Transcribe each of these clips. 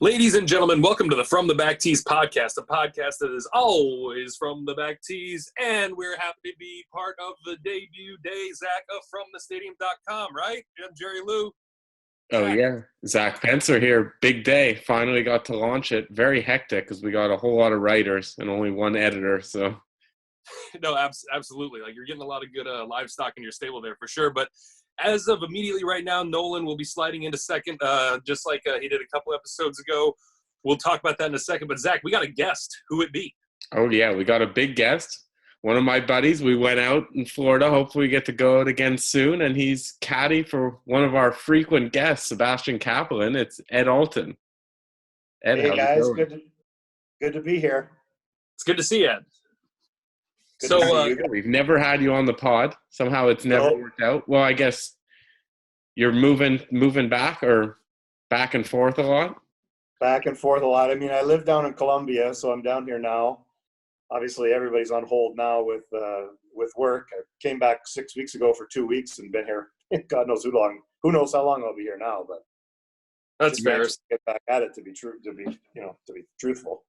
Ladies and gentlemen, welcome to the From the Back Tees podcast, a podcast that is always from the back tees, and we're happy to be part of the debut day, Zach, of FromTheStadium.com, right? I'm Jerry Lou. Oh, yeah. Zach Spencer here. Big day. Finally got to launch it. Very hectic because we got a whole lot of writers and only one editor, so... No, absolutely. Like, you're getting a lot of good livestock in your stable there for sure, but as of immediately right now, Nolan will be sliding into second, just like he did a couple episodes ago. We'll talk about that in a second. But, Zach, we got a guest. Who it be? Oh, yeah. We got a big guest. One of my buddies. We went out in Florida. Hopefully we get to go out again soon. And he's caddy for one of our frequent guests, Sebastian Cappellen. It's Ed Alton. Ed, hey, guys. Good to be here. It's good to see you, Ed. We've never had you on the pod. Somehow it's never worked out. Well, I guess you're moving back or back and forth a lot? Back and forth a lot. I mean, I live down in Colombia, so I'm down here now. Obviously, everybody's on hold now with work. I came back 6 weeks ago for 2 weeks and been here. God knows who long. Who knows how long I'll be here now? But that's fair. Get back at it to be true. To be truthful.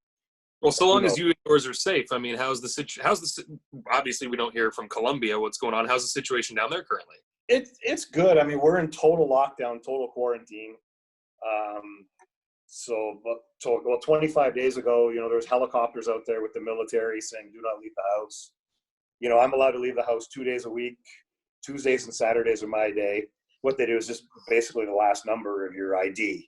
Well, so long as you and yours are safe. I mean, obviously we don't hear from Colombia what's going on. How's the situation down there currently? It's good. I mean, we're in total lockdown, total quarantine. So 25 days ago, there was helicopters out there with the military saying, do not leave the house. I'm allowed to leave the house 2 days a week. Tuesdays and Saturdays are my day. What they do is just basically the last number of your ID.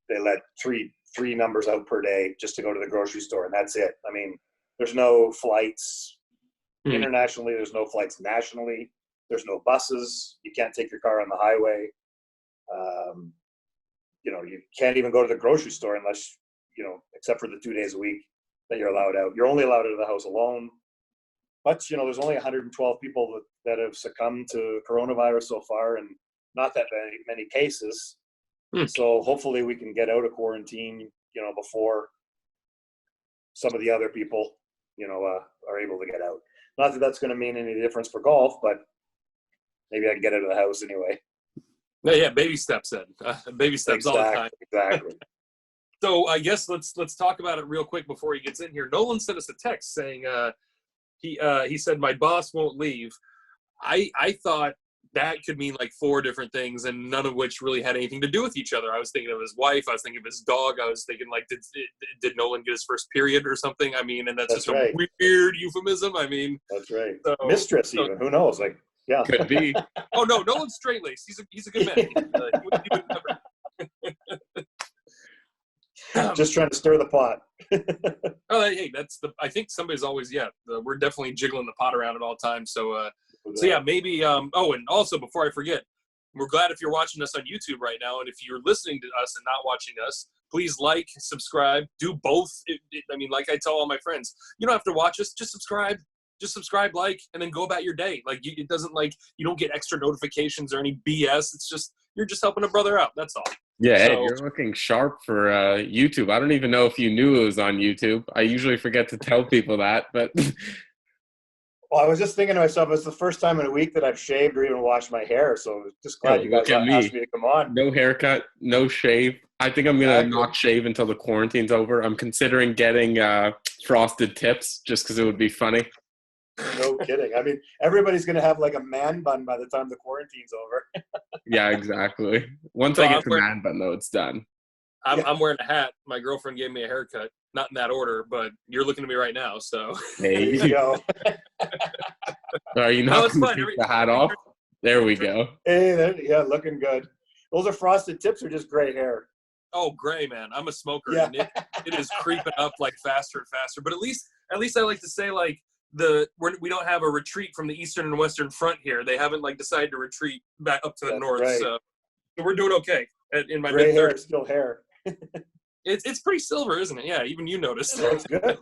They let three numbers out per day just to go to the grocery store, and that's it. I mean, there's no flights internationally. There's no flights nationally. There's no buses. You can't take your car on the highway. You can't even go to the grocery store unless, except for the 2 days a week that you're allowed out. You're only allowed out of the house alone. But, there's only 112 people that have succumbed to coronavirus so far, and not that many cases. So hopefully we can get out of quarantine, before some of the other people, are able to get out. Not that that's going to mean any difference for golf, but maybe I can get out of the house anyway. Yeah, baby steps in. Baby steps all the time. Exactly. So I guess let's talk about it real quick before he gets in here. Nolan sent us a text saying he said, my boss won't leave. I thought that could mean like four different things, and none of which really had anything to do with each other. I was thinking of his wife. I was thinking of his dog. I was thinking, like, did Nolan get his first period or something? I mean, and that's just right. A weird euphemism. I mean, that's right. So, mistress, even. Who knows? Like, yeah, could be. Oh no, Nolan's straight laced. He's a good man. He would never. Just trying to stir the pot. Hey, I think somebody's always we're definitely jiggling the pot around at all times. So yeah, maybe. And also before I forget, we're glad if you're watching us on YouTube right now, and if you're listening to us and not watching us, please like, subscribe, do both. I mean, like I tell all my friends, you don't have to watch us, just subscribe. Just subscribe, like, and then go about your day. Like, it doesn't, like, you don't get extra notifications or any BS. It's just, you're just helping a brother out. That's all. Yeah, Ed, you're looking sharp for YouTube. I don't even know if you knew it was on YouTube. I usually forget to tell people that, but... Well, I was just thinking to myself, it's the first time in a week that I've shaved or even washed my hair, so just glad you guys asked me to come on. No haircut, no shave. I think I'm going to not shave until the quarantine's over. I'm considering getting frosted tips just because it would be funny. No kidding. I mean, everybody's going to have like a man bun by the time the quarantine's over. Yeah, exactly. Once I get to man bun, though, it's done. I'm wearing a hat. My girlfriend gave me a haircut. Not in that order, but you're looking at me right now, so. There you go. Are you not going to take the hat off? There we go. Hey, looking good. Those are frosted tips or just gray hair? Oh, gray, man. I'm a smoker, and it is creeping up like faster and faster. But at least I like to say, like, we don't have a retreat from the eastern and western front here. They haven't like decided to retreat back up to the north, right. So we're doing okay. In my gray hair is still hair. It's pretty silver, isn't it? Yeah, even you noticed. That's good.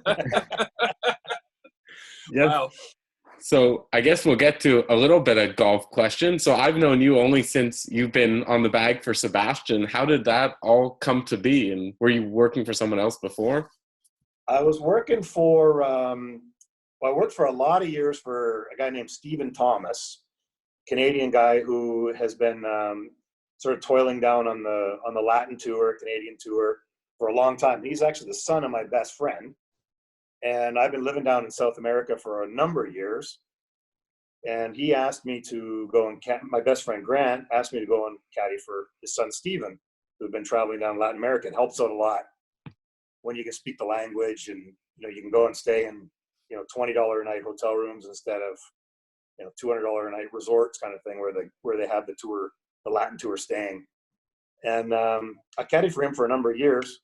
Yep. Wow. So I guess we'll get to a little bit of golf questions. So I've known you only since you've been on the bag for Sebastian. How did that all come to be? And were you working for someone else before? I was working for, I worked for a lot of years for a guy named Stephen Thomas, Canadian guy who has been sort of toiling down on the Latin tour, Canadian tour for a long time. He's actually the son of my best friend. And I've been living down in South America for a number of years. And he asked me to go and my best friend Grant asked me to go and caddy for his son Steven, who'd been traveling down Latin America. It helps out a lot when you can speak the language, and you can go and stay in $20 a night hotel rooms instead of $200 a night resorts kind of thing where they have the Latin tour staying. And I caddied for him for a number of years,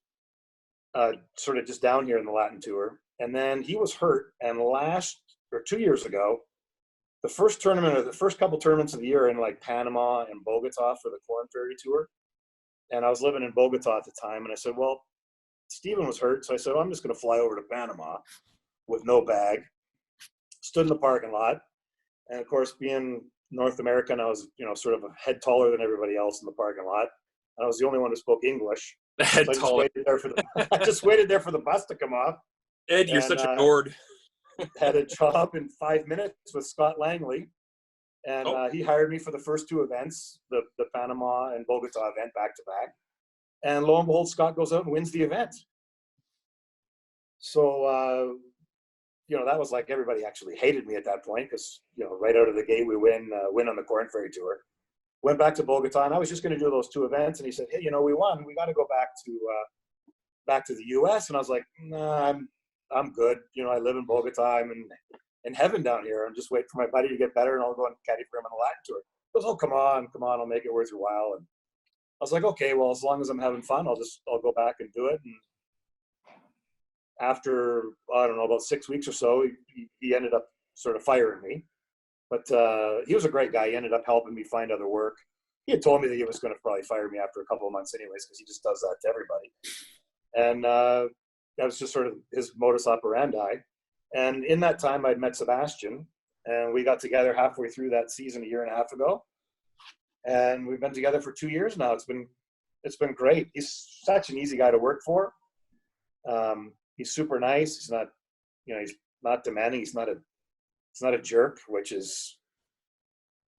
sort of just down here in the Latin tour. And then he was hurt, and 2 years ago, the first couple tournaments of the year in like Panama and Bogota for the Corn Ferry Tour. And I was living in Bogota at the time, and I said, well, Steven was hurt, so I said, well, I'm just going to fly over to Panama with no bag. Stood in the parking lot, and of course, being North American, I was sort of a head taller than everybody else in the parking lot. I was the only one who spoke English. Head taller. I just waited there for the bus to come off. Ed, you're such a nerd. Had a job in 5 minutes with Scott Langley, and he hired me for the first two events, the Panama and Bogota event back to back. And lo and behold, Scott goes out and wins the event. So, that was like everybody actually hated me at that point because, right out of the gate, we win on the Corn Ferry Tour. Went back to Bogota, and I was just going to do those two events. And he said, hey, we won. We got to go back to the U.S. And I was like, nah, I'm good. I live in Bogota. I'm in heaven down here. I'm just waiting for my buddy to get better, and I'll go and caddy for him on the Latin Tour. He goes, oh, come on. I'll make it worth your while. And I was like, okay, well, as long as I'm having fun, I'll go back and do it. And after, I don't know, about 6 weeks or so, he ended up sort of firing me. But he was a great guy. He ended up helping me find other work. He had told me that he was going to probably fire me after a couple of months anyways, because he just does that to everybody. And that was just sort of his modus operandi. And in that time, I'd met Sebastian, and we got together halfway through that season a year and a half ago. And we've been together for 2 years now. It's been great. He's such an easy guy to work for. He's super nice. He's not, he's not demanding. He's not a jerk, which is,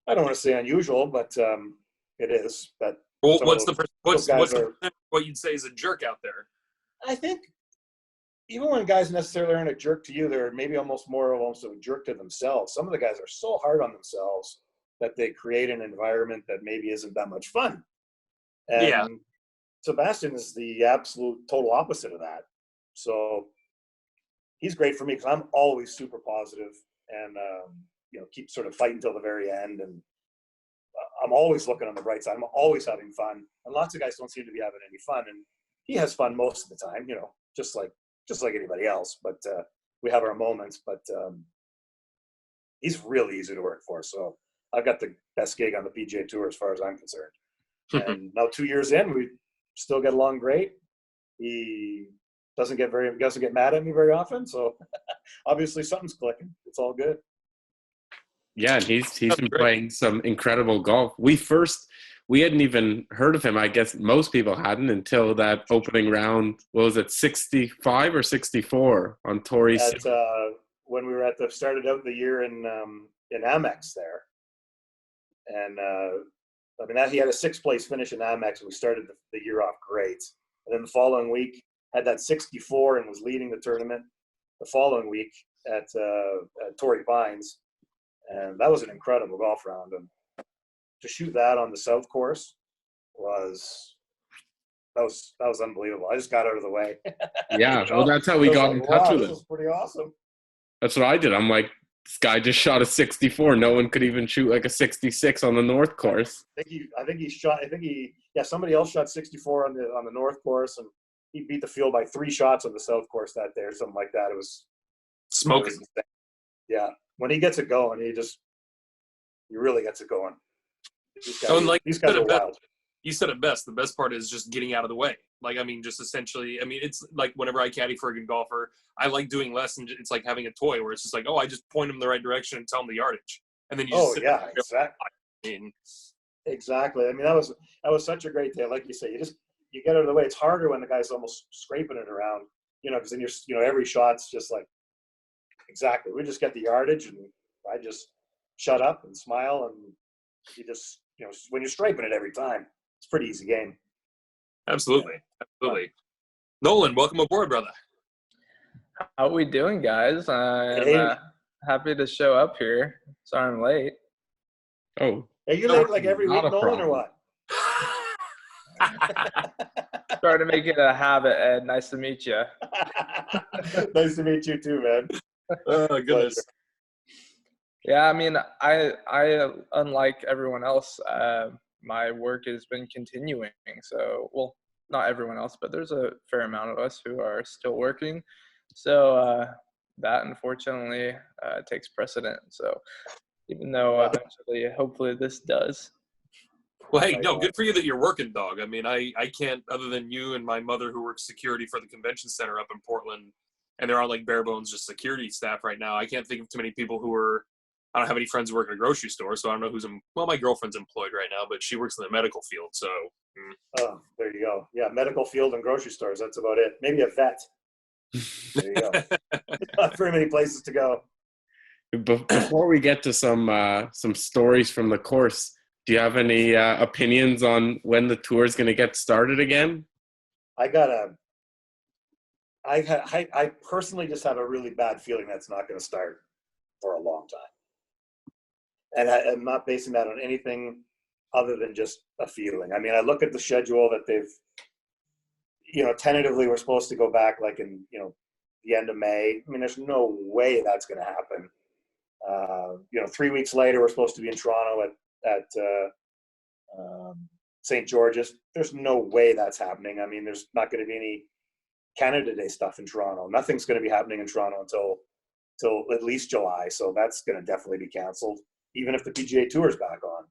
I don't want to say unusual, but it is. But what you'd say is a jerk out there? I think even when guys necessarily aren't a jerk to you, they're maybe almost a jerk to themselves. Some of the guys are so hard on themselves that they create an environment that maybe isn't that much fun. And Sebastian is the absolute total opposite of that. So he's great for me because I'm always super positive and, keep sort of fighting till the very end. And I'm always looking on the bright side. I'm always having fun. And lots of guys don't seem to be having any fun. And he has fun most of the time, just like anybody else. But we have our moments. But he's really easy to work for. So I've got the best gig on the PGA Tour as far as I'm concerned. And now 2 years in, we still get along great. He doesn't get mad at me very often. So obviously something's clicking. It's all good. Yeah, and he's been playing some incredible golf. We hadn't even heard of him. I guess most people hadn't until that opening round. What was it, 65 or 64 on Torrey? When we were started out the year in Amex there. And he had a 6th place finish in Amex, and we started the year off great. And then the following week, had that 64 and was leading the tournament the following week at Torrey Pines. And that was an incredible golf round. And to shoot that on the South course was unbelievable. I just got out of the way. Yeah, well, that's how we got in touch with him. This was pretty awesome. That's what I did. I'm like, this guy just shot a 64. No one could even shoot like a 66 on the North course. Somebody else shot 64 on the North course, and he beat the field by 3 shots on the South course that day or something like that. It was smoking. Yeah. When he gets it going, he really gets it going. These guys are wild. You said it best. The best part is just getting out of the way. Just essentially, it's like whenever I caddy for a good golfer, I like doing less, and it's like having a toy where it's just like, I just point them the right direction and tell them the yardage, and then you just exactly. Exactly. That was such a great day. Like you say, you get out of the way. It's harder when the guy's almost scraping it around, because then every shot's just like, exactly. We just get the yardage, and I just shut up and smile, and you just, when you're scraping it every time, it's a pretty easy game. Absolutely. Absolutely. Nolan, welcome aboard, brother. How we doing, guys? I'm Hey. happy to show up here. Sorry I'm late. Oh, Are you late like every not week, a Nolan, or problem. what? Trying to make it a habit, Ed. Nice to meet you. Nice to meet you too, man. Oh, goodness. Yeah, I mean, I unlike everyone else, my work has been continuing. So, well, not everyone else, but there's a fair amount of us who are still working. So that unfortunately takes precedent. So even though eventually, hopefully this does. Well, hey, no, good for you that you're working, dog. I mean, I can't, other than you and my mother who works security for the convention center up in Portland, and they're on like bare bones just security staff right now. I can't think of too many people who are, I don't have any friends who work at a grocery store, so I don't know who's, well, my girlfriend's employed right now, but she works in the medical field, so. Oh, there you go. Yeah, medical field and grocery stores. That's about it. Maybe a vet. There you go. Not very many places to go. Before we get to some stories from the course, do you have any opinions on when the tour is going to get started again? I personally just have a really bad feeling that's not going to start for a long time. And I'm not basing that on anything other than just a feeling. I mean, I look at the schedule that they've, tentatively we're supposed to go back like in, the end of May. I mean, there's no way that's going to happen. 3 weeks later, we're supposed to be in Toronto at St. George's. There's no way that's happening. I mean, there's not going to be any Canada Day stuff in Toronto. Nothing's going to be happening in Toronto until at least July. So that's going to definitely be canceled, even if the PGA Tour is back on.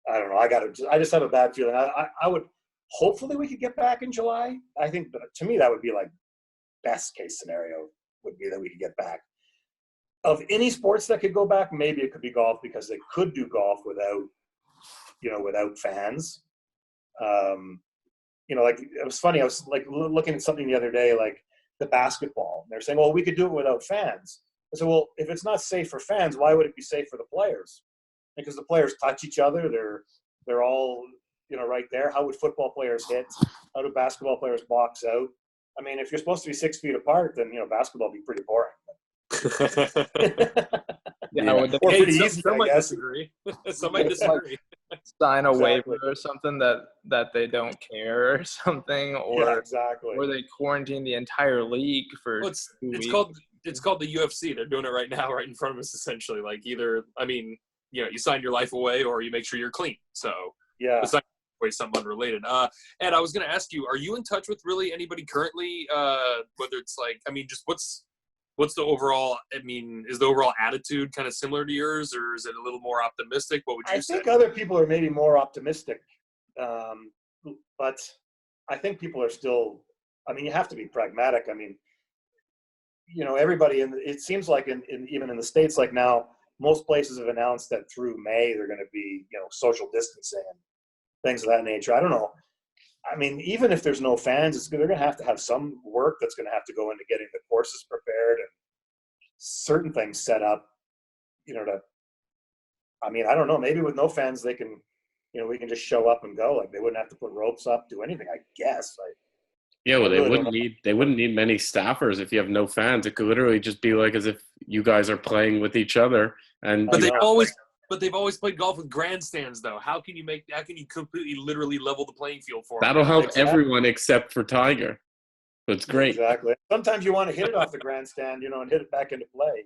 I don't know. I just have a bad feeling. I would, hopefully we could get back in July. I think, but to me, that would be like best case scenario would be that we could get back. Of any sports that could go back, maybe it could be golf because they could do golf without fans. Like it was funny. I was like looking at something the other day, like the basketball. They're saying, well, we could do it without fans. I said, well, if it's not safe for fans, why would it be safe for the players? Because the players touch each other. They're all, right there. How would football players hit? How do basketball players box out? I mean, if you're supposed to be 6 feet apart, then, basketball would be pretty boring. Yeah, or pretty easy, some I might guess. disagree. Some might disagree. Sign a Exactly. waiver or something that they don't care or something, or Yeah, exactly. or they quarantine the entire league for Well, 2 weeks. it's called the UFC. They're doing it right now, right in front of us, essentially. Like either, I mean, you sign your life away or you make sure you're clean. So Yeah. besides something unrelated. And I was going to ask you, are you in touch with really anybody currently? Whether it's like, I mean, just what's the overall, I mean, is the overall attitude kind of similar to yours, or is it a little more optimistic? What would you say? I think other people are maybe more optimistic. But I think people are still, I mean, you have to be pragmatic. I mean, everybody, it seems like even in the States, like now, most places have announced that through May, they're going to be, social distancing and things of that nature. I don't know. I mean, even if there's no fans, they're going to have some work that's going to have to go into getting the courses prepared and certain things set up, I mean, I don't know, maybe with no fans, they can, we can just show up and go. Like they wouldn't have to put ropes up, do anything, I guess. Yeah, well, they wouldn't need many staffers if you have no fans. It could literally just be like as if you guys are playing with each other. But they've always played golf with grandstands, though. How can you completely, literally level the playing field for them? That'll help everyone except for Tiger. So it's great. Exactly. Sometimes you want to hit it off the grandstand, and hit it back into play.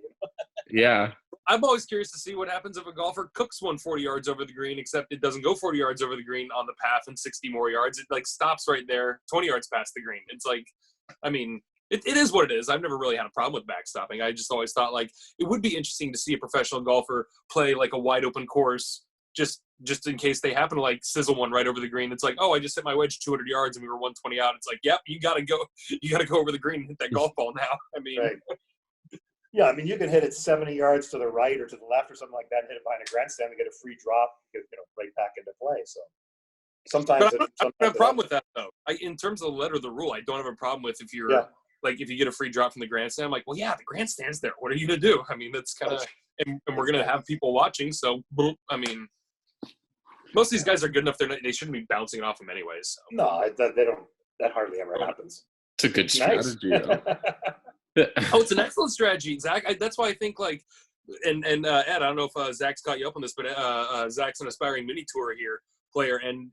Yeah. I'm always curious to see what happens if a golfer cooks 140 yards over the green, except it doesn't go 40 yards over the green on the path and 60 more yards. It like stops right there, 20 yards past the green. It's like, I mean, it is what it is. I've never really had a problem with backstopping. I just always thought like it would be interesting to see a professional golfer play like a wide open course just in case they happen to like sizzle one right over the green. It's like, oh, I just hit my wedge 200 yards and we were 120 out. It's like, yep, you got to go over the green and hit that golf ball now. I mean, right. Yeah, I mean, you can hit it 70 yards to the right or to the left or something like that and hit it behind a grandstand and get a free drop, right back into play. So sometimes I don't have a problem with that, though. In terms of the letter of the rule, I don't have a problem with if you're like, if you get a free drop from the grandstand, I'm like, well, yeah, the grandstand's there. What are you going to do? I mean, that's kind of, and we're going to have people watching. So, I mean. Most of these guys are good enough. They shouldn't be bouncing off them anyways. So. No, they don't. That hardly ever happens. It's a good Nice. strategy, though. Oh, it's an excellent strategy, Zach. That's why I think like, and Ed, I don't know if Zach's caught you up on this, but Zach's an aspiring mini tour here player, and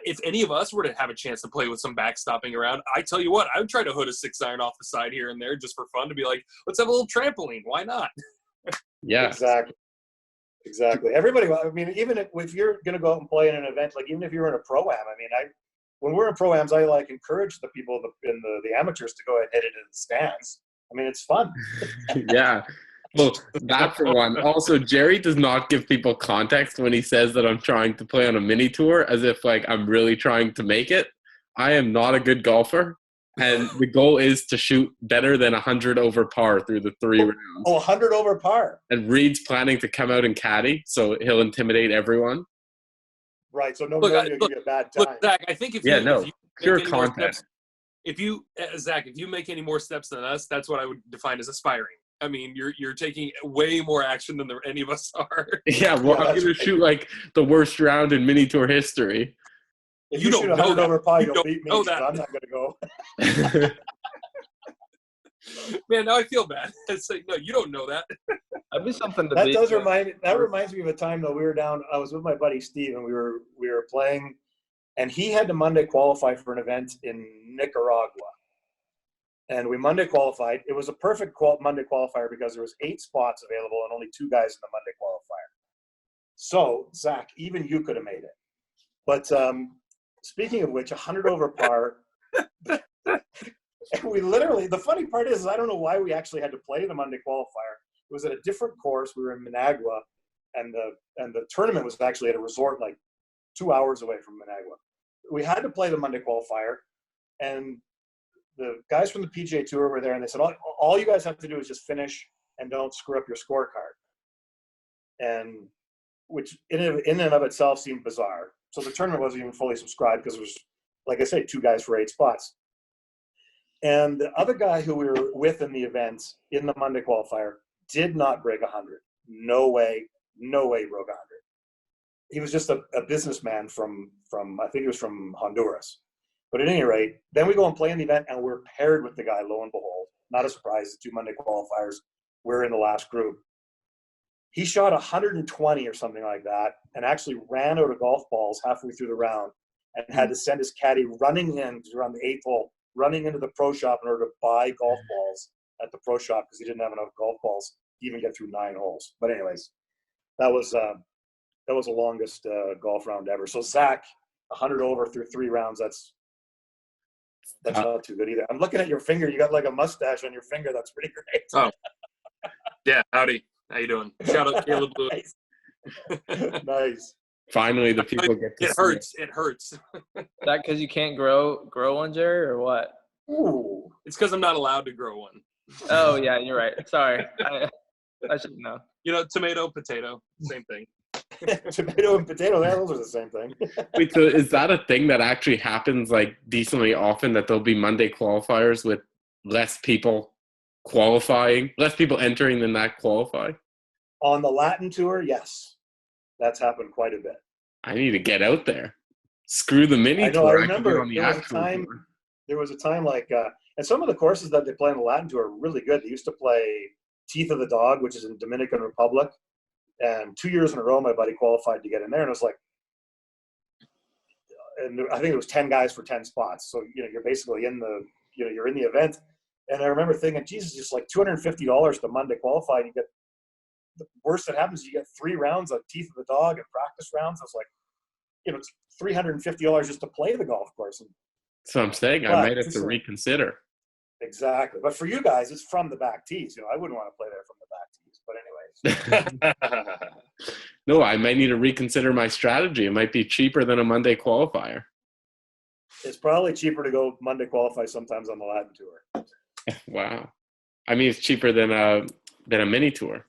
if any of us were to have a chance to play with some backstopping around, I tell you what, I would try to hood a 6-iron off the side here and there just for fun to be like, let's have a little trampoline. Why not? Yeah. Exactly. Everybody. I mean, even if you're going to go out and play in an event, like even if you're in a pro-am, I mean, when we're in pro-ams, I like encourage the people in the amateurs to go ahead and hit it in the stands. I mean, it's fun. Yeah. Well, that for one. Also, Jerry does not give people context when he says that I'm trying to play on a mini tour as if like I'm really trying to make it. I am not a good golfer, and the goal is to shoot better than 100 over par through the 3 rounds. Oh, 100 over par. And Reed's planning to come out and caddy, so he'll intimidate everyone. Right, so no Look, one will give you a bad time. Look, Zach, I think if Yeah, you, no, if you pure make any more content. steps, if you make any more steps than us, that's what I would define as aspiring. I mean, you're taking way more action than any of us are. Yeah, well, I'm going to shoot like the worst round in mini tour history. If You you don't shoot know 100 that. over par, You you'll don't beat me. know So that. I'm not going to go. Man, now I feel bad. It's like, no, you don't know that. That'd be something to That beat. does reminds me of a time though. We were down. I was with my buddy Steve, and we were playing, and he had to Monday qualify for an event in Nicaragua. And we Monday qualified. It was a perfect Monday qualifier because there was 8 spots available and only 2 guys in the Monday qualifier. So Zach, even you could have made it. But speaking of which, 100 over par. And we literally, the funny part is, I don't know why we actually had to play the Monday qualifier. It was at a different course. We were in Managua, and the tournament was actually at a resort like 2 hours away from Managua. We had to play the Monday qualifier, and the guys from the PGA Tour were there, and they said, all you guys have to do is just finish and don't screw up your scorecard. And which in and of itself seemed bizarre. So the tournament wasn't even fully subscribed because it was, like I say, 2 guys for 8 spots. And the other guy who we were with in the event in the Monday qualifier did not break 100. No way he broke 100. He was just a businessman from I think he was from Honduras. But at any rate, then we go and play in the event, and we're paired with the guy, lo and behold. Not a surprise, the 2 Monday qualifiers, we're in the last group. He shot 120 or something like that, and actually ran out of golf balls halfway through the round and had to send his caddy running in around the 8th hole, running into the pro shop in order to buy golf balls at the pro shop because he didn't have enough golf balls to even get through 9 holes. But anyways, that was the longest golf round ever. So Zach, 100 over through 3 rounds. That's not too good either. I'm looking at your finger. You got like a mustache on your finger. That's pretty great. Oh, yeah. Howdy. How you doing? Shout out Caleb Lewis. Nice. Finally, the people get to It hurts. It hurts. Is that because you can't grow one, Jerry, or what? Ooh. It's because I'm not allowed to grow one. Oh yeah, you're right. Sorry, I should know. You know, tomato, potato, same thing. Tomato and potato, those are the same thing. Wait, so is that a thing that actually happens like decently often, that there'll be Monday qualifiers with less people qualifying, less people entering than that qualify? On the Latin tour, yes. That's happened quite a bit. I need to get out there. Screw the mini I know, tour. I can remember get on the there was a actual time tour. There was a time like, and some of the courses that they play on the Latin tour are really good. They used to play Teeth of the Dog, which is in Dominican Republic. And 2 years in a row, my buddy qualified to get in there. And it was like, and I think it was 10 guys for 10 spots. So, you're basically you're in the event. And I remember thinking, Jesus, just like $250 to Monday qualify. And you get, the worst that happens, you get 3 rounds of Teeth of the Dog and practice rounds. I was like, it's $350 just to play the golf course. And So I'm saying I might have to reconsider. exactly. But for you guys, it's from the back tees. I wouldn't want to play there from the back tees. But anyways. No, I might need to reconsider my strategy. It might be cheaper than a Monday qualifier. It's probably cheaper to go Monday qualify sometimes on the Latin tour. Wow. I mean, it's cheaper than a mini tour.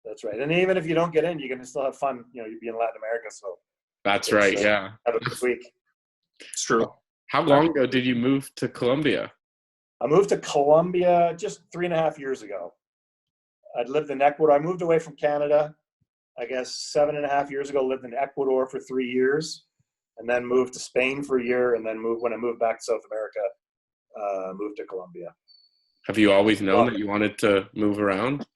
That's right. And even if you don't get in, you can still have fun. You'd be in Latin America, so That's right, yeah. have a good week. It's true. How long ago did you move to Colombia? I moved to Colombia just 3.5 years ago. I'd lived in Ecuador. I moved away from Canada I guess 7.5 years ago, lived in Ecuador for 3 years, and then moved to Spain for a year, and then when I moved back to South America, moved to Colombia. Have you always known that you wanted to move around?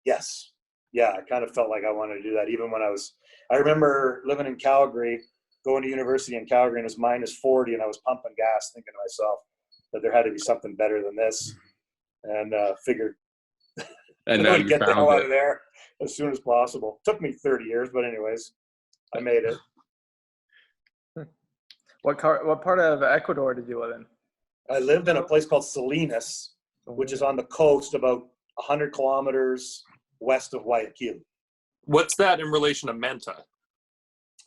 Yes. Yeah, I kind of felt like I wanted to do that even when I remember living in Calgary, going to university in Calgary, and it was -40, and I was pumping gas thinking to myself that there had to be something better than this, and figured And I now would you get the found hell out it. of there as soon as possible. Took me 30 years, but anyways, I made it. What part of Ecuador did you live in? I lived in a place called Salinas, which is on the coast about 100 kilometers west of Guayaquil. What's that in relation to Manta?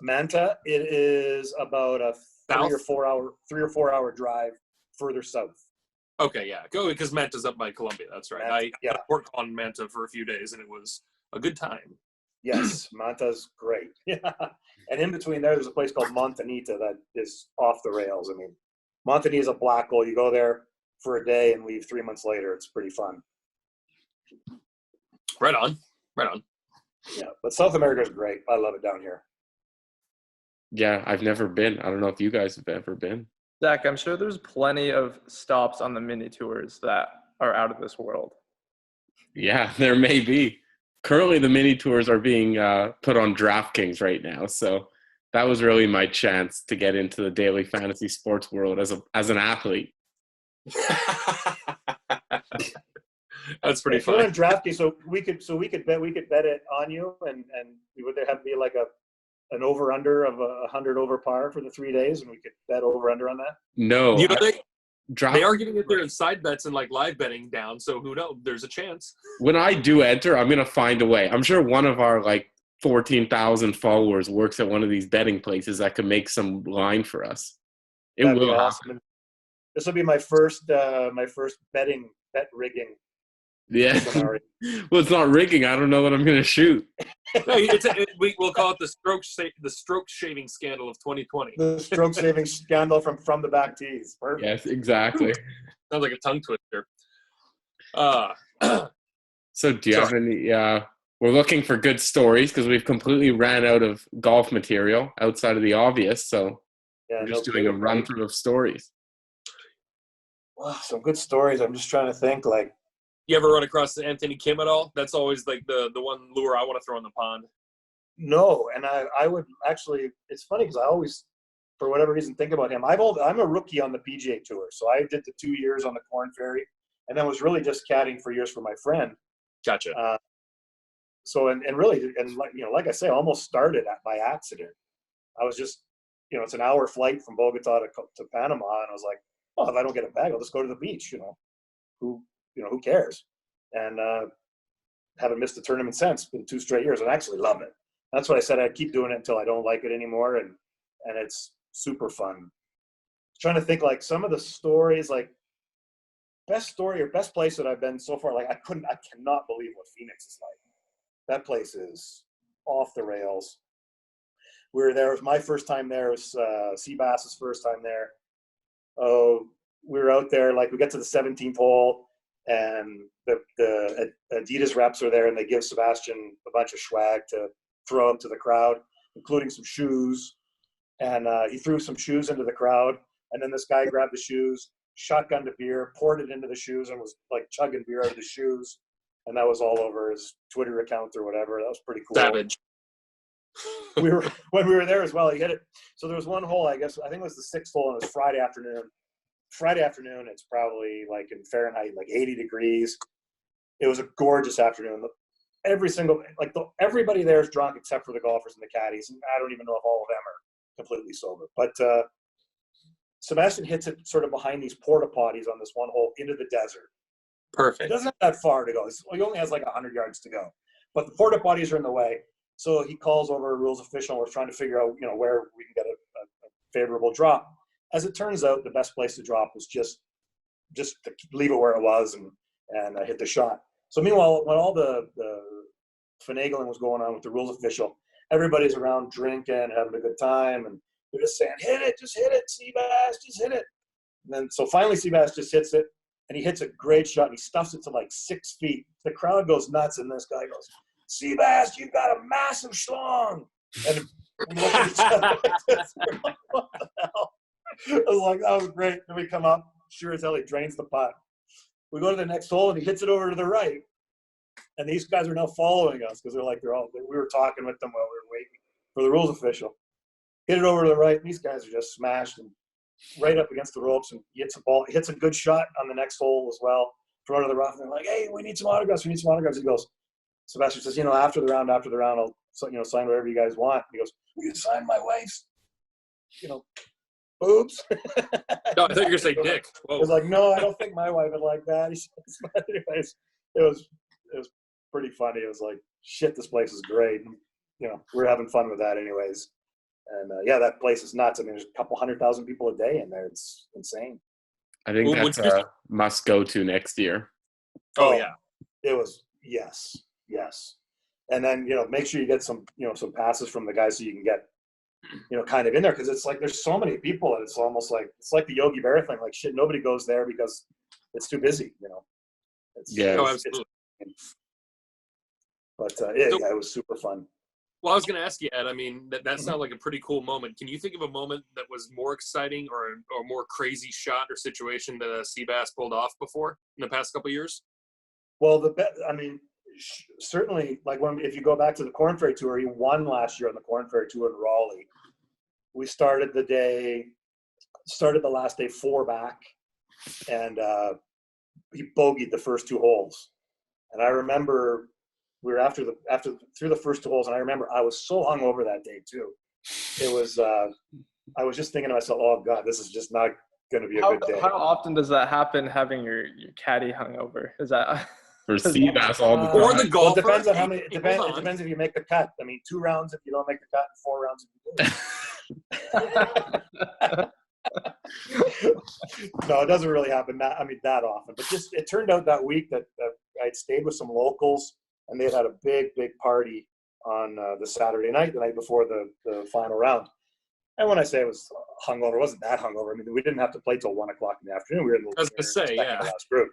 Manta, it is about a 3 or 4 hour drive further south. Okay, yeah. Go, because Manta's up by Colombia. That's right. I yeah. worked on Manta for a few days, and it was a good time. Yes, Manta's great. Yeah. And in between there's a place called Montanita that is off the rails. I mean, Montanita is a black hole. You go there for a day and leave 3 months later. It's pretty fun. Right on. Right on. Yeah, but South America is great. I love it down here. Yeah, I've never been. I don't know if you guys have ever been. Zach, I'm sure there's plenty of stops on the mini tours that are out of this world. Yeah, there may be. Currently, the mini tours are being put on DraftKings right now. So that was really my chance to get into the daily fantasy sports world as an athlete. That's pretty If you're funny. on DraftKings, so we could bet it on you, and would there have to be like an over under of 100 over par for the 3 days, and we could bet over under on that? No, You know, they are getting it there in side bets and like live betting down, so who knows? There's a chance. when I do enter, I'm gonna find a way. I'm sure one of our like 14,000 followers works at one of these betting places that could make some line for us. It That'd be will awesome. happen. This will be my first bet rigging Yeah. scenario. Well, it's not rigging. I don't know what I'm gonna shoot. No, we'll call it the stroke shaving scandal of 2020. The stroke saving scandal from the back tees. Perfect. Yes, exactly. Sounds like a tongue twister. So do you have any we're looking for good stories because we've completely ran out of golf material outside of the obvious, so Yeah, we're just doing a run through of stories. Wow, some good stories. I'm just trying to think. Like, You ever run across Anthony Kim at all? That's always like the one lure I want to throw in the pond. no, and I would actually. It's funny because I always, for whatever reason, think about him. I'm a rookie on the PGA Tour, so I did the 2 years on the Corn Ferry, and then was really just caddying for years for my friend. Gotcha. So really, like I say, I almost started by accident. I was just, it's an hour flight from Bogota to Panama, and I was like, oh, if I don't get a bag, I'll just go to the beach. Who cares? And haven't missed a tournament since. Been 2 straight years, and I actually love it. That's what I said. I'd keep doing it until I don't like it anymore, and it's super fun. Trying to think like some of the stories, like best story or best place that I've been so far. Like I cannot believe what Phoenix is like. That place is off the rails. We were there. It was my first time there. It was Seabass's first time there. Oh, we were out there. Like we get to the 17th hole, and the Adidas reps are there, and they give Sebastian a bunch of swag to throw up to the crowd, including some shoes. And he threw some shoes into the crowd, and then this guy grabbed the shoes, shotgunned a beer, poured it into the shoes, and was like chugging beer out of the shoes. And that was all over his Twitter account or whatever. That was pretty cool. Savage. When we were there as well, he hit it. So there was one hole, I think it was the 6th hole, and it was Friday afternoon. Friday afternoon, it's probably like in Fahrenheit, like 80 degrees. It was a gorgeous afternoon. Everybody there is drunk except for the golfers and the caddies. And I don't even know if all of them are completely sober. But Sebastian hits it sort of behind these porta potties on this one hole into the desert. Perfect. It doesn't have that far to go. He only has like 100 yards to go. But the porta potties are in the way. So he calls over a rules official. We're trying to figure out, where we can get a favorable drop. As it turns out, the best place to drop was just to leave it where it was and hit the shot. So meanwhile, when all the finagling was going on with the rules official, everybody's around drinking and having a good time, and they're just saying, "Hit it, just hit it, Seabass, just hit it." And then so finally, Seabass just hits it, and he hits a great shot, and he stuffs it to like 6 feet. The crowd goes nuts, and this guy goes, Seabass, you've got a massive schlong. And we look at each other like this. We're like, what the hell? I was like, that was great. Then we come up, sure as hell, he drains the putt. We go to the next hole, and he hits it over to the right. And these guys are now following us because we were talking with them while we were waiting for the rules official. Hit it over to the right, and these guys are just smashed and right up against the ropes, and he hits a ball. He hits a good shot on the next hole as well, from under the rough. And they're like, hey, we need some autographs. He goes, Sebastian says, after the round, I'll sign whatever you guys want. He goes, will you sign my wife's, boobs? No, I thought you were gonna say dick. Whoa. I was like, no, I don't think my wife would like that. He says, but anyways, it was pretty funny. It was like, shit, this place is great. And, we're having fun with that anyways. And that place is nuts. I mean, there's a couple 100,000 people a day in there. It's insane. I think that's a must go to next year. Oh yeah. It was, yes. And then, make sure you get some passes from the guys so you can get, kind of in there. Cause it's like, there's so many people and it's almost like, it's like the Yogi Berra thing. Like shit, nobody goes there because it's too busy, absolutely. But it was super fun. Well, I was going to ask you, Ed, I mean, that sounded like a pretty cool moment. Can you think of a moment that was more exciting or more crazy shot or situation that Seabass pulled off before in the past couple of years? Well, certainly, like if you go back to the Corn Ferry Tour, he won last year on the Corn Ferry Tour in Raleigh. We started the last day 4 back, and he bogeyed the first 2 holes. And I remember we were through the first 2 holes, and I remember I was so hungover that day too. It was I was just thinking to myself, oh God, this is just not going to be a good day. How often does that happen? Having your caddy hungover? Is that for Seabass all the time? Or the golfer? Well, it depends on how many. It depends if you make the cut. I mean, 2 rounds if you don't make the cut, and 4 rounds if you do. No, it doesn't really happen that often. But just it turned out that week that I'd stayed with some locals, and they had a big party on the Saturday night, the night before the final round. And when I say it was hungover, it wasn't that hungover. I mean, we didn't have to play till 1 o'clock in the afternoon. We were in the last group.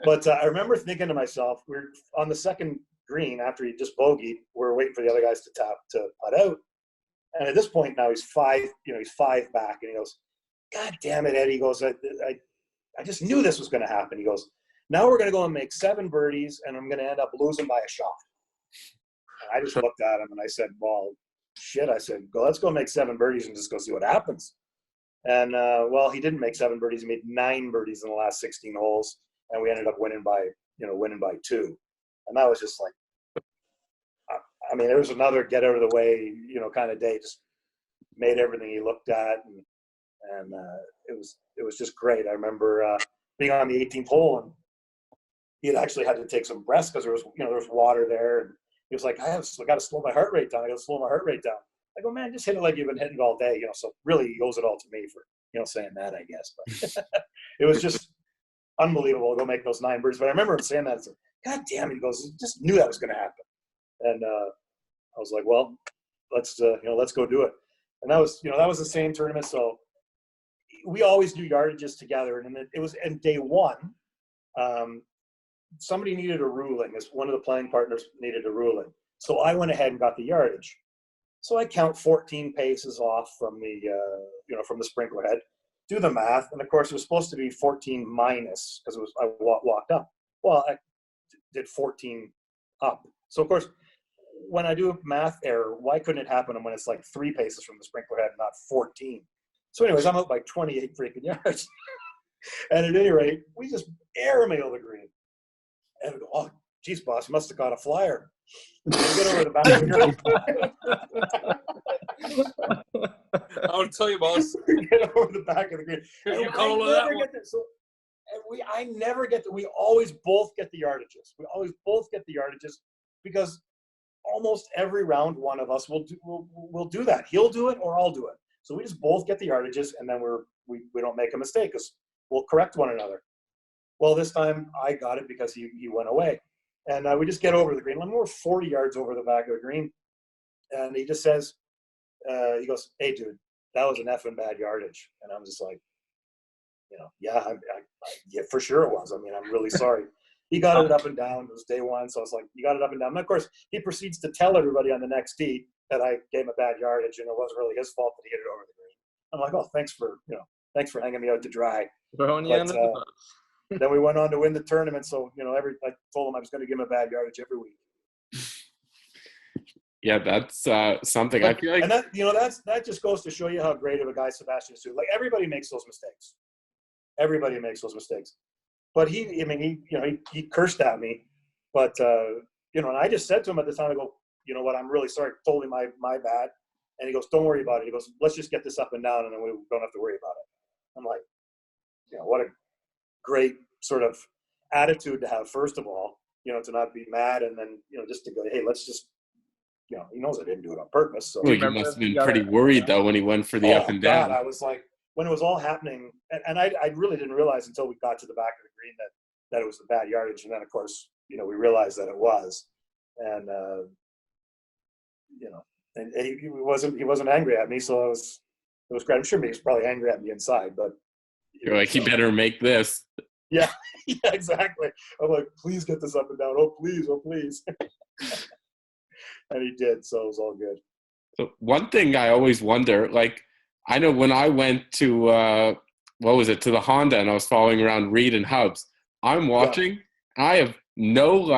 But I remember thinking to myself, we're on the second green after he just bogeyed. We're waiting for the other guys to putt out. And at this point now he's 5 back, and he goes, God damn it, Ed. He goes, I just knew this was going to happen. He goes, now we're going to go and make 7 birdies, and I'm going to end up losing by a shot. And I just looked at him and I said, well, shit. I said, let's go make 7 birdies and just go see what happens. And he didn't make 7 birdies. He made 9 birdies in the last 16 holes, and we ended up winning by 2. And that was just like, I mean, there was another get out of the way, kind of day. Just made everything he looked at, and it was just great. I remember being on the 18th hole, and he had actually had to take some breaths because there was water there, and he was like, I got to slow my heart rate down. I go, man, just hit it like you've been hitting it all day, So really, he owes it all to me for saying that, I guess. But it was just unbelievable to go make those 9 birdies. But I remember him saying that. It's like, God damn it! He goes, just knew that was going to happen. And I was like, well, let's go do it. And that was the same tournament. So we always do yardages together. And it was in day 1. Somebody needed a ruling. One of the playing partners needed a ruling. So I went ahead and got the yardage. So I count 14 paces off from the sprinkler head. Do the math, and of course it was supposed to be 14 minus because I walked up. Well, I did 14 up. So of course, when I do math error, why couldn't it happen when it's like 3 paces from the sprinkler head, not 14? So anyways, I'm up by 28 freaking yards. And at any rate, we just airmail the green. And we go, oh, geez, boss, you must have caught a flyer. And we get over the back of the green. I want to tell you, boss. We get over the back of the green. You call that one. I never get that. We always both get the yardages. Because almost every round, one of us will do that. He'll do it or I'll do it. So we just both get the yardages, and then we don't make a mistake because we'll correct one another. Well, this time I got it because he went away. And we just get over the green. We're 40 yards over the back of the green. And he just says, he goes, hey, dude, that was an effing bad yardage. And I'm just like, yeah, yeah, for sure it was. I mean, I'm really sorry. he got it up and down. It was day one, so I was like, you got it up and down. And of course, he proceeds to tell everybody on the next tee that I gave him a bad yardage, and it wasn't really his fault that he hit it over the green. I'm like, oh, thanks for hanging me out to dry. Throwing you under the bus. Then we went on to win the tournament, so I told him I was going to give him a bad yardage every week. Yeah, that's something I feel like. And that just goes to show you how great of a guy Sebastian is too. Like, everybody makes those mistakes. Everybody makes those mistakes. But he cursed at me. But and I just said to him at the time, I go, you know what, I'm really sorry. Totally my bad. And he goes, don't worry about it. He goes, let's just get this up and down, and then we don't have to worry about it. I'm like, what a great sort of attitude to have, first of all, to not be mad, and then, just to go, hey, let's just, he knows I didn't do it on purpose. So Well, you must have been pretty worried, though, when he went for the up and down. God, I was like, when it was all happening, and I really didn't realize until we got to the back of the green that it was the bad yardage. And then, of course, we realized that it was. And, and he wasn't angry at me, so it was great. I'm sure he was probably angry at me inside, but you're like, he better make this. Yeah, exactly. I'm like, please get this up and down. Oh, please. And he did, so it was all good. So one thing I always wonder, like, I know when I went to to the Honda, and I was following around Reed and Hubs, I'm watching. Yeah. I have no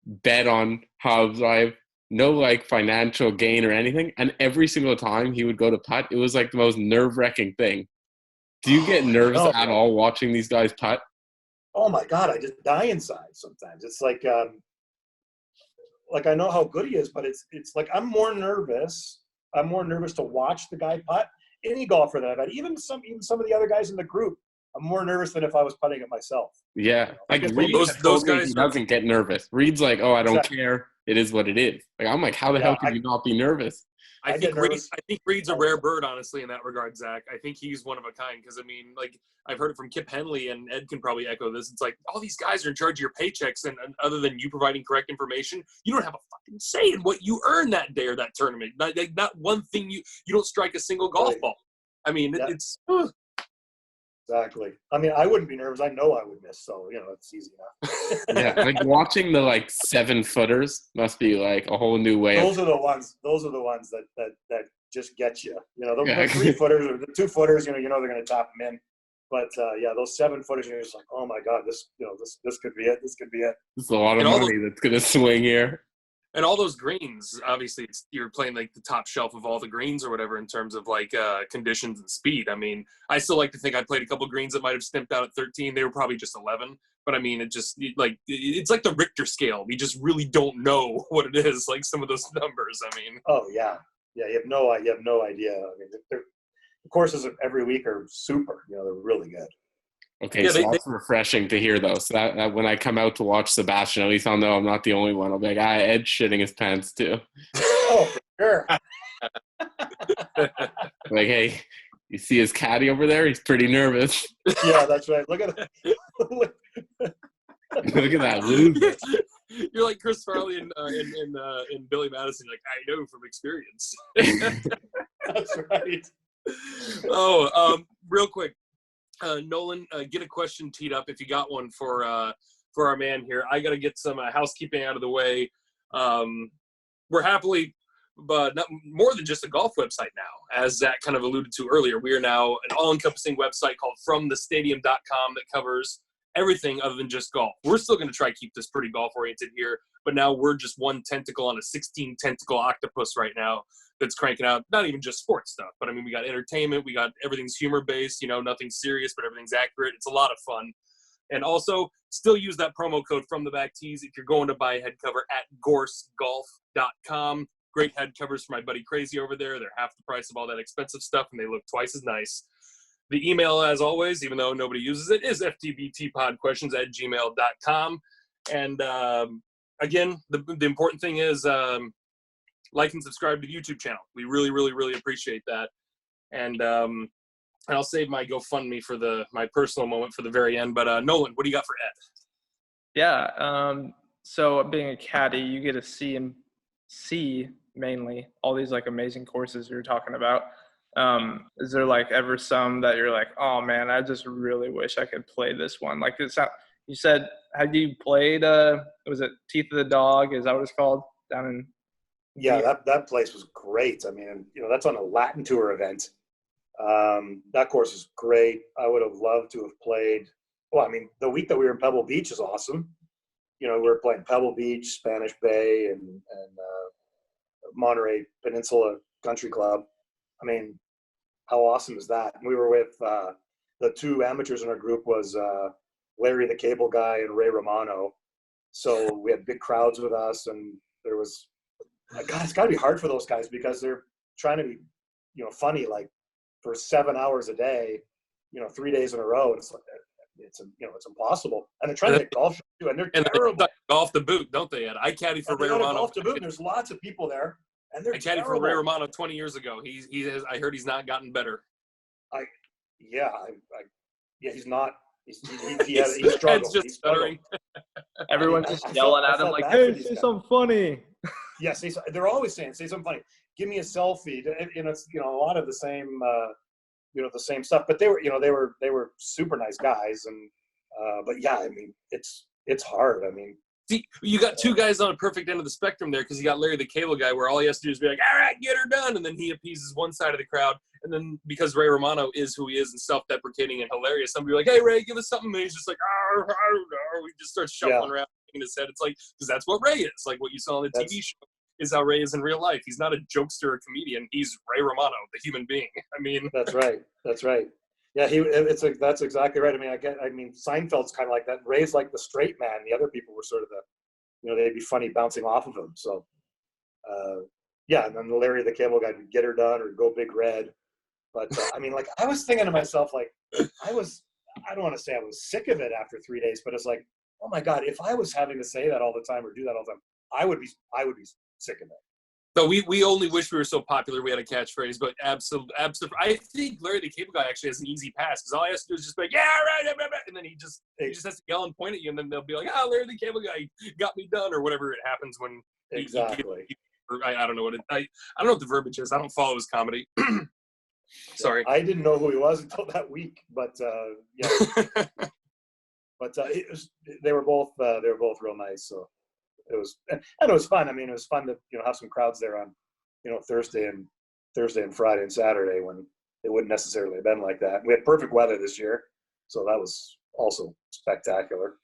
bet on Hubs. I have no financial gain or anything. And every single time he would go to putt, it was the most nerve-wracking thing. Do you get nervous at all watching these guys putt? Oh my God, I just die inside sometimes. It's like I know how good he is, but it's like I'm more nervous to watch the guy putt. Any golfer that I've had, even some of the other guys in the group, I'm more nervous than if I was putting it myself. Yeah, Reed, those guys, he doesn't get nervous. Reed's like, oh, I don't care. It is what it is. I'm like, how the hell can you not be nervous? I think Reed's a rare bird, honestly, in that regard, Zach. I think he's one of a kind because, I've heard it from Kip Henley, and Ed can probably echo this. It's like, all these guys are in charge of your paychecks, and other than you providing correct information, you don't have a fucking say in what you earn that day or that tournament. Not one thing, you don't strike a single golf ball. It's... Exactly. I wouldn't be nervous. I know I would miss, so, it's easy enough. Yeah, watching the 7-footers must be a whole new way. Those are the ones that just get you. The 3-footers or the 2-footers, they're going to top them in. But those 7-footers, you're just like, oh my God, this could be it. This could be it. There's a lot of money that's going to swing here. And all those greens, obviously, you're playing the top shelf of all the greens or whatever in terms of conditions and speed. I still like to think I played a couple greens that might have stimped out at 13. They were probably just 11. But it's like the Richter scale. We just really don't know what it is. Some of those numbers. Oh yeah. You have no idea. The courses every week are super. They're really good. Okay, so that's refreshing to hear, though. So that when I come out to watch Sebastian, at least I'll know I'm not the only one. I'll be like, Ed's shitting his pants, too. Oh, for sure. Hey, you see his caddy over there? He's pretty nervous. Yeah, that's right. Look at that. Look at that loser. You're like Chris Farley in Billy Madison. I know from experience. That's right. Real quick. Nolan, get a question teed up if you got one for our man here. I got to get some housekeeping out of the way. We're happily, but not more than just a golf website now. As Zach kind of alluded to earlier, we are now an all-encompassing website called FromTheStadium.com that covers everything other than just golf. We're still going to try to keep this pretty golf-oriented here, but now we're just one tentacle on a 16-tentacle octopus right now that's cranking out not even just sports stuff, but we got entertainment, we got everything's humor-based, nothing serious, but everything's accurate. It's a lot of fun. And also, still use that promo code From the Back Tees if you're going to buy a head cover at gorsegolf.com. Great head covers for my buddy Crazy over there. They're half the price of all that expensive stuff, and they look twice as nice. The email, as always, even though nobody uses it, is ftbtpodquestions@gmail.com. And again, the important thing is like and subscribe to the YouTube channel. We really, really, really appreciate that. And I'll save my GoFundMe for my personal moment for the very end. But Nolan, what do you got for Ed? Yeah. So being a caddy, you get to see mainly all these amazing courses you're talking about. Is there ever some that you're like, oh man, I just really wish I could play this one? You said Have you played? Was it Teeth of the Dog? Is that what it's called down in? Yeah, that place was great. I mean, that's on a Latin Tour event. That course is great. I would have loved to have played. Well, I mean, the week that we were in Pebble Beach is awesome. We were playing Pebble Beach, Spanish Bay, and Monterey Peninsula Country Club. I mean, how awesome is that? We were with the two amateurs in our group was Larry the Cable Guy and Ray Romano. So we had big crowds with us, and there was, God, it's got to be hard for those guys because they're trying to be, funny like for 7 hours a day, 3 days in a row. And it's impossible. And they're trying to hit golf shots too, and they're terrible. They golf the boot, don't they, Ed? I caddy for Ray Romano. Golf the boot, and there's lots of people there, and they're I caddied for Ray Romano 20 years ago. He has, I heard he's not gotten better. He's not. He struggles. Just stuttering. Everyone's just yelling at him like, "Hey, say something funny." Yeah, they're always saying, "Say something funny. Give me a selfie." It's a lot of the same, the same stuff. But they were super nice guys, and but yeah, I mean, it's hard. I mean, see, you got two guys on a perfect end of the spectrum there because you got Larry the Cable Guy, where all he has to do is be like, "All right, get her done," and then he appeases one side of the crowd. And then because Ray Romano is who he is and self-deprecating and hilarious, somebody like, "Hey, Ray, give us something." And he's just like, "I don't know." He just starts shuffling around in his head. It's like, because that's what Ray is. Like what you saw on the TV show is how Ray is in real life. He's not a jokester or comedian. He's Ray Romano, the human being. I mean, that's right. Yeah, that's exactly right. I mean, Seinfeld's kind of like that. Ray's like the straight man. The other people were sort of they'd be funny bouncing off of him. So, and then Larry the Cable Guy would get her done or go big red. But I mean, like I was thinking to myself, like I don't want to say I was sick of it after 3 days, but it's like, oh my God, if I was having to say that all the time or do that all the time, I would be sick of it. So we only wish we were so popular we had a catchphrase, but absolutely. I think Larry the Cable Guy actually has an easy pass because all he has to do is just be like, "Yeah, right," and then he just has to yell and point at you, and then they'll be like, "Oh, Larry the Cable Guy got me done," or whatever it happens when exactly. I don't know what I don't know what the verbiage is. I don't follow his comedy. Sorry, I didn't know who he was until that week, but but they were both real nice. So it was fun. I mean, it was fun to have some crowds there on Thursday and Friday and Saturday when it wouldn't necessarily have been like that. We had perfect weather this year, so that was also spectacular.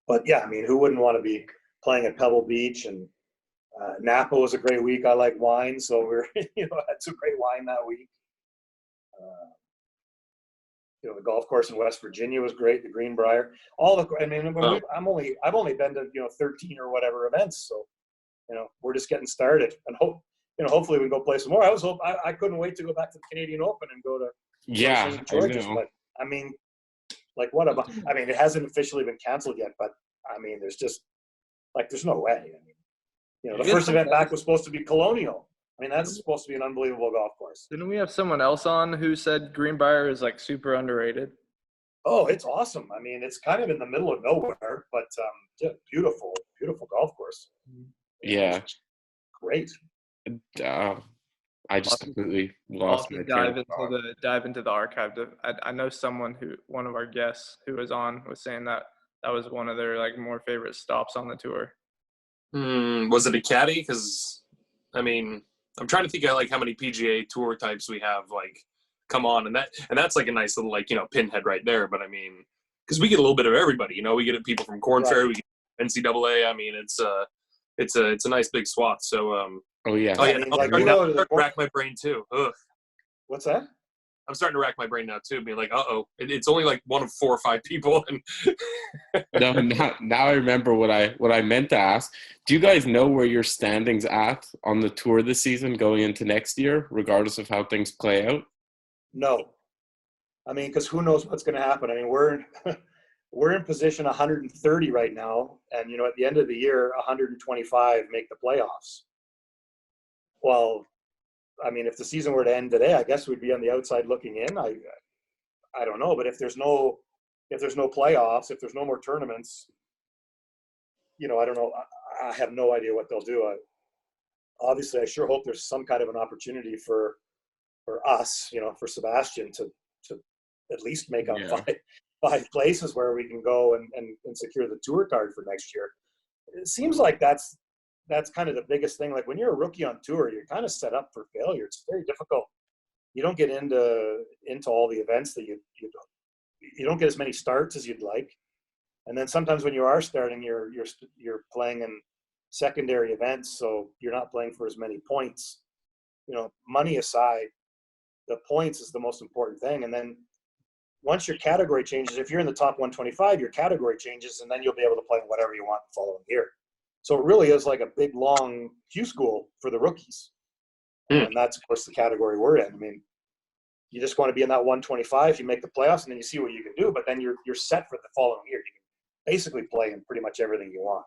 But yeah, I mean, who wouldn't want to be playing at Pebble Beach? And Napa was a great week. I like wine, so we're had some great wine that week. The golf course in West Virginia was great. The Greenbrier, I've only been to 13 or whatever events, so we're just getting started, and hopefully we can go play some more. I couldn't wait to go back to the Canadian Open and go to St. George's, but I mean, like what about? I mean, it hasn't officially been canceled yet, but I mean, there's no way. I mean, the first event back was supposed to be Colonial. I mean, that's supposed to be an unbelievable golf course. Didn't we have someone else on who said Greenbrier is like super underrated? Oh, it's awesome. I mean, it's kind of in the middle of nowhere, but beautiful golf course. Yeah. Great. I just completely lost my dive into the archive. I know one of our guests who was on was saying that was one of their like more favorite stops on the tour. Was it a caddy? Because I mean, I'm trying to think of like how many PGA Tour types we have like come on, and that's like a nice little like pinhead right there. But I mean, because we get a little bit of everybody, we get people from Corn Ferry, we get NCAA. I mean, it's a nice big swath. So I'm starting to rack my brain too. Ugh. What's that? I'm starting to rack my brain now too, being like, it's only like one of 4 or 5 people. And No, now I remember what I meant to ask. Do you guys know where your standings at on the tour this season going into next year, regardless of how things play out? No. I mean, because who knows what's going to happen? I mean, we're in position 130 right now, and at the end of the year, 125 make the playoffs. Well, I mean, if the season were to end today, I guess we'd be on the outside looking in. I don't know, but if there's no playoffs, if there's no more tournaments, I don't know. I have no idea what they'll do. Obviously, I sure hope there's some kind of an opportunity for us, for Sebastian to at least make up 5 places where we can go and secure the tour card for next year. It seems like that's kind of the biggest thing. Like when you're a rookie on tour, you're kind of set up for failure. It's very difficult. You don't get into all the events that you don't get as many starts as you'd like. And then sometimes when you are starting, you're playing in secondary events, so you're not playing for as many points. You know, money aside, the points is the most important thing. And then once your category changes, if you're in the top 125, your category changes, and then you'll be able to play whatever you want the following year. So it really is like a big, long Q school for the rookies. And that's, of course, the category we're in. I mean, you just want to be in that 125. You make the playoffs, and then you see what you can do. But then you're set for the following year. You can basically play in pretty much everything you want.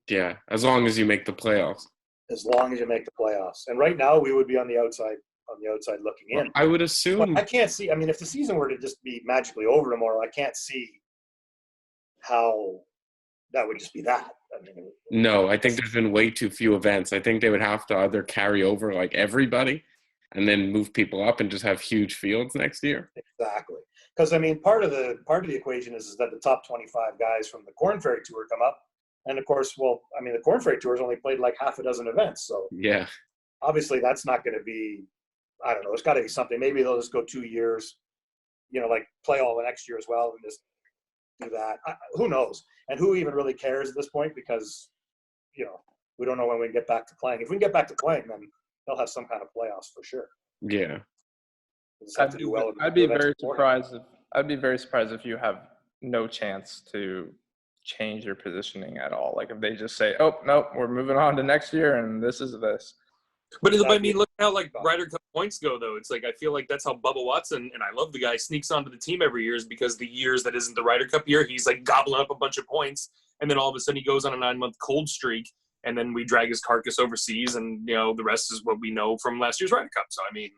Yeah, as long as you make the playoffs. As long as you make the playoffs. And right now, we would be on the outside looking in. I would assume. But I can't see. I mean, if the season were to just be magically over tomorrow, I can't see how that would just be that. I mean, no, I think there's been way too few events. I think they would have to either carry over like everybody and then move people up and just have huge fields next year. Exactly. Because I mean, part of the equation is that the top 25 guys from the Corn Ferry Tour come up, and of course, well, I mean, the Corn Ferry Tour has only played like half a dozen events, so yeah, obviously that's not going to be. I don't know. It's got to be something. Maybe they'll just go 2 years, you know, like play all the next year as well, and just do that. Who knows? And who even really cares at this point? Because, you know, we don't know when we can get back to playing. If we can get back to playing, then they'll have some kind of playoffs for sure. Yeah. I'd be very surprised if you have no chance to change your positioning at all. Like if they just say, "Oh no, we're moving on to next year, and this is this." But I mean, look how like Ryder Cup points go, though. It's like I feel like that's how Bubba Watson, and I love the guy, sneaks onto the team every year, is because the years that isn't the Ryder Cup year, he's like gobbling up a bunch of points, and then all of a sudden he goes on a 9-month cold streak, and then we drag his carcass overseas, and you know the rest is what we know from last year's Ryder Cup. So I mean,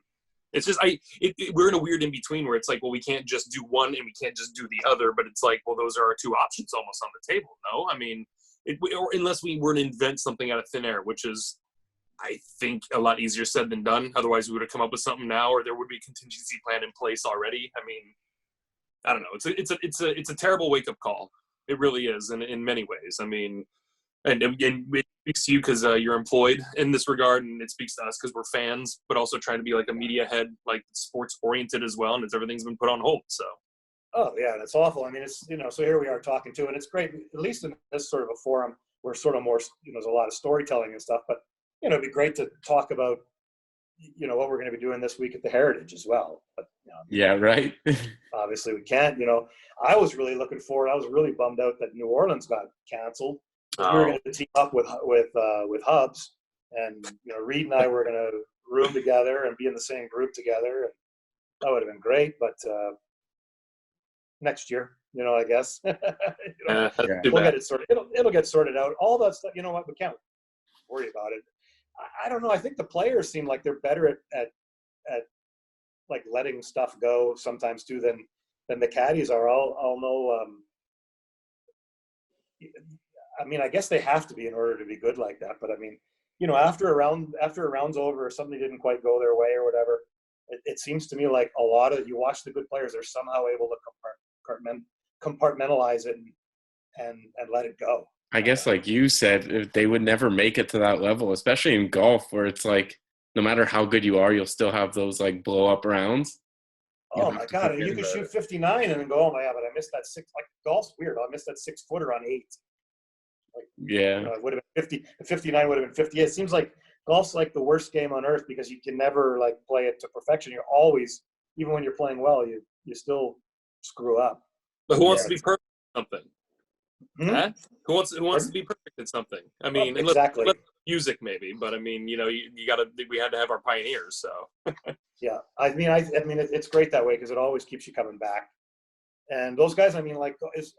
it's just we're in a weird in between where it's like, well, we can't just do one and we can't just do the other, but it's like, well, those are our two options almost on the table. No, I mean, or unless we were to invent something out of thin air, which is, I think, a lot easier said than done. Otherwise, we would have come up with something now, or there would be a contingency plan in place already. I mean, I don't know. It's a terrible wake up call. It really is, in many ways. I mean, and it speaks to you because you're employed in this regard, and it speaks to us because we're fans, but also trying to be like a media head, like sports oriented as well. And everything's been put on hold. So. Oh yeah, that's awful. I mean, it's, you know, so here we are talking to, and it's great, at least in this sort of a forum where sort of more, you know, there's a lot of storytelling and stuff, but you know, it'd be great to talk about, you know, what we're going to be doing this week at the Heritage as well. But you know, yeah, right. obviously we can't. You know, I was really looking forward. I was really bummed out that New Orleans got canceled. Oh. We were going to team up with Hubs, and you know, Reed and I were going to room together and be in the same group together, and that would have been great. But next year, you know, I guess you know, we'll get it sorted. It'll get sorted out. All that stuff. You know what? We can't worry about it. I don't know. I think the players seem like they're better at like letting stuff go sometimes too than the caddies are. I'll know. I mean, I guess they have to be in order to be good like that. But I mean, you know, after a round's over, or something didn't quite go their way or whatever, it seems to me like a lot of, you watch the good players, they're somehow able to compartmentalize it and let it go. I guess, like you said, they would never make it to that level, especially in golf, where it's like, no matter how good you are, you'll still have those like blow up rounds. Oh my God! You can shoot 59 and then go, oh my God, but I missed that 6. Like golf's weird. I missed that 6-footer on 8. Like, yeah, you know, it would have been 50. 59 would have been 50. It seems like golf's like the worst game on earth because you can never like play it to perfection. You're always, even when you're playing well, you still screw up. But who wants to be perfect at something? Hmm? Huh? Who wants to be perfect at something? I mean, exactly. unless music maybe, but I mean, you know, you gotta. We had to have our pioneers, so. Yeah, I mean, it's great that way because it always keeps you coming back. And those guys, I mean, like, is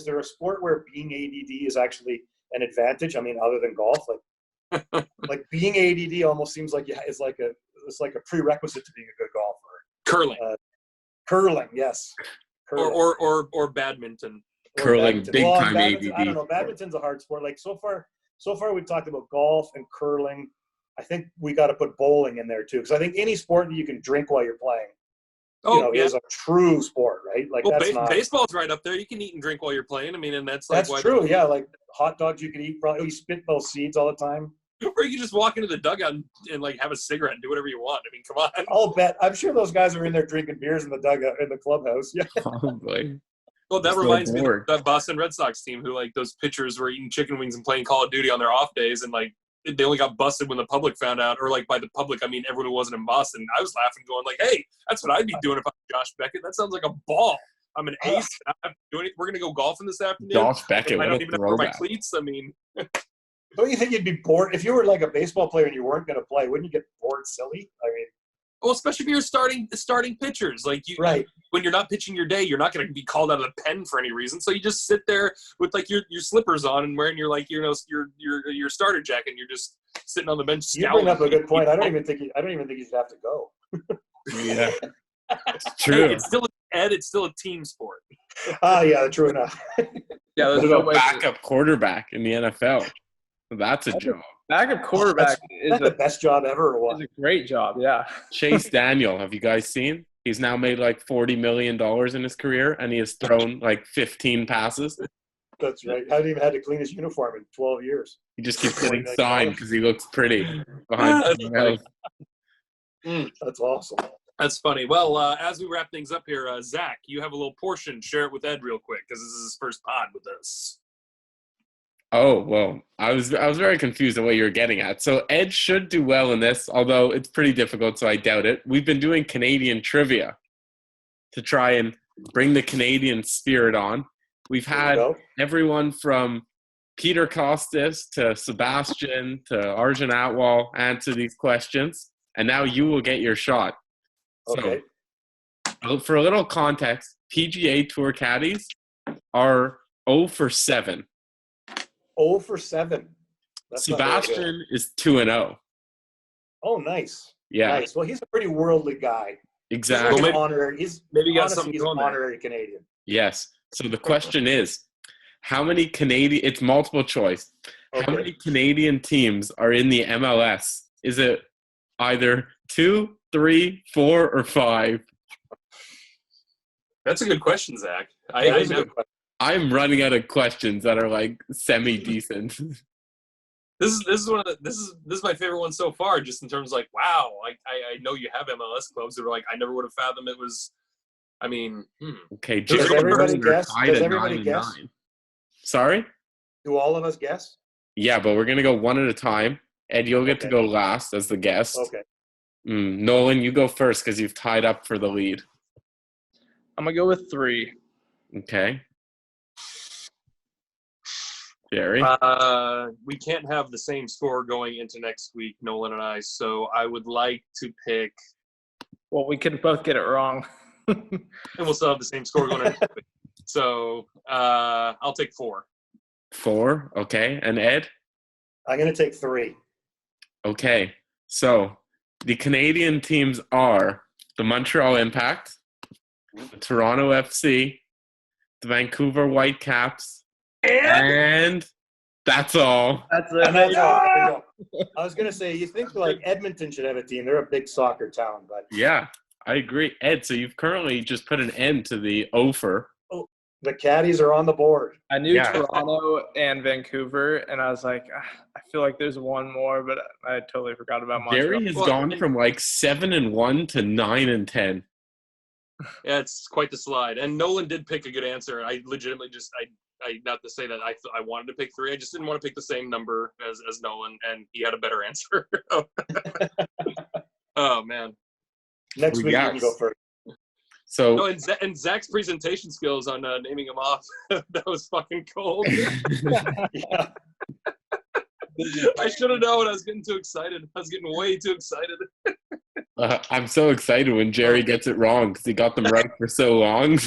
there a sport where being ADD is actually an advantage? I mean, other than golf, like, like being ADD almost seems like it's like a prerequisite to being a good golfer. Curling. Curling, yes. Curling. Or badminton. Curling, big time ADD. I don't know. Badminton's a hard sport. Like so far we've talked about golf and curling. I think we got to put bowling in there too, because I think any sport that you can drink while you're playing is a true sport, right? Like Well, that's not baseball's right up there. You can eat and drink while you're playing. I mean, and that's like that's true. Yeah, like hot dogs you can eat. Probably you spit those seeds all the time. Or you can just walk into the dugout and like have a cigarette and do whatever you want. I mean, come on. I'll bet. I'm sure those guys are in there drinking beers in the dugout in the clubhouse. Yeah. Probably. Well, that So reminds me of bored. that Boston Red Sox team who, like, those pitchers were eating chicken wings and playing Call of Duty on their off days, and like they only got busted when the public found out, or like by the public, I mean everyone who wasn't in Boston. I was laughing, going like, "Hey, that's what I'd be doing if I'm Josh Beckett. That sounds like a ball. I'm an ace. I don't have to do anything. We're gonna go golfing this afternoon. Josh Beckett, I what don't a even have to wear my throwback. cleats. I mean, Don't you think you'd be bored if you were like a baseball player and you weren't going to play? Wouldn't you get bored silly? I mean, well, especially if you're starting pitchers, like right. when you're not pitching your day, you're not going to be called out of the pen for any reason. So you just sit there with like your slippers on and wearing your starter jacket, and you're just sitting on the bench. You bring up a good point. I don't even think you should have to go. Yeah, it's Hey, true. it's still a team sport. Yeah, true enough. Yeah, What there's no about way. backup quarterback in the NFL? That's a job. Backup quarterback is That's the best job ever, or what? a great job. Yeah. Chase Daniel, have you guys seen? He's now made like $40 million in his career, and he has thrown like 15 passes. That's right. I haven't even had to clean his uniform in 12 years. He just keeps getting signed because he looks pretty behind everyone else. That's awesome. That's funny. Well, as we wrap things up here, Zach, you have a little portion. Share it with Ed real quick because this is his first pod with us. Oh, well, I was very confused at what you were getting at. So Ed should do well in this, although it's pretty difficult, so I doubt it. We've been doing Canadian trivia to try and bring the Canadian spirit on. We've had everyone from Peter Costas to Sebastian to Arjun Atwal answer these questions, and now you will get your shot. Okay. So, for a little context, PGA Tour caddies are 0 for 7. 0 for 7. That's not very good. Sebastian is 2-0. Oh, nice. Yeah, Nice. Well, he's a pretty worldly guy. exactly. He's Well, like an honorary. maybe you got honestly, something he's going an there. honorary Canadian. Yes. So the question is, how many Canadian? It's multiple choice. Okay. How many Canadian teams are in the MLS? Is it either 2, 3, 4, or 5? That's a good question, Zach. That is a good question. I'm running out of questions that are like semi-decent. This is my favorite one so far, just in terms of like, wow, I know you have MLS clubs that are like, I never would have fathomed it was. I mean, Okay, Does Jerry everybody Burns are guess? tied Does at everybody 9 guess? 9. Sorry? Do all of us guess? Yeah, but we're gonna go one at a time. Ed, you'll get to Okay. go last as the guest. Okay. Nolan, you go first because you've tied up for the lead. I'm gonna go with 3. Okay. Jerry? we can't have the same score going into next week, Nolan and I. So I would like to pick, Well, we could both get it wrong. and we'll still have the same score going into next week. So I'll take 4. 4, okay. And Ed? I'm going to take 3. Okay. So the Canadian teams are the Montreal Impact, the Toronto FC, the Vancouver Whitecaps, and that's all. That's And that's it. all. There you go. I was going to say, you think like Edmonton should have a team. They're a big soccer town, but Yeah, I agree. Ed, so you've currently just put an end to the offer. the Caddies are on the board. I knew Yeah. Toronto and Vancouver, and I was like, I feel like there's one more, but I totally forgot about Montreal. Jerry has Well, gone from like 7-1 to 9-10. Yeah, it's quite the slide. And Nolan did pick a good answer. I legitimately just, I not to say that I wanted to pick 3. I just didn't want to pick the same number as Nolan, and he had a better answer. Oh, man. Next week, you Yes. can go first. So No, and Zach's presentation skills on naming them off, that was fucking cold. Yeah. I should have known. I was getting too excited. I was getting way too excited. I'm so excited when Jerry gets it wrong because he got them right for so long.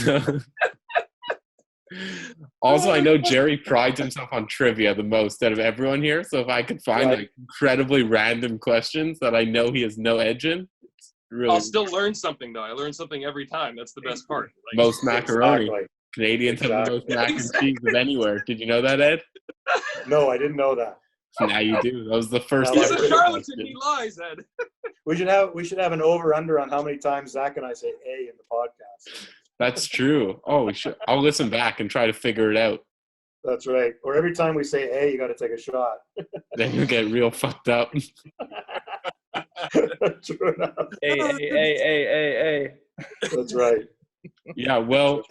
Also, I know Jerry prides himself on trivia the most out of everyone here. So if I could find Right. like incredibly random questions that I know he has no edge in, it's really I'll still learn something, though. I learn something every time. That's the best part. Like, most macaroni. Exactly. Canadians have the most mac and cheese of anywhere. Did you know that, Ed? No, I didn't know that. Now you do. That was the first Now he's I a ever do. charlatan. question. He lies, Ed. We should have an over-under on how many times Zach and I say A in the podcast. That's true. Oh, we should. I'll listen back and try to figure it out. That's right. Or every time we say A, you got to take a shot. Then you get real fucked up. True enough. A. That's right. Yeah, well,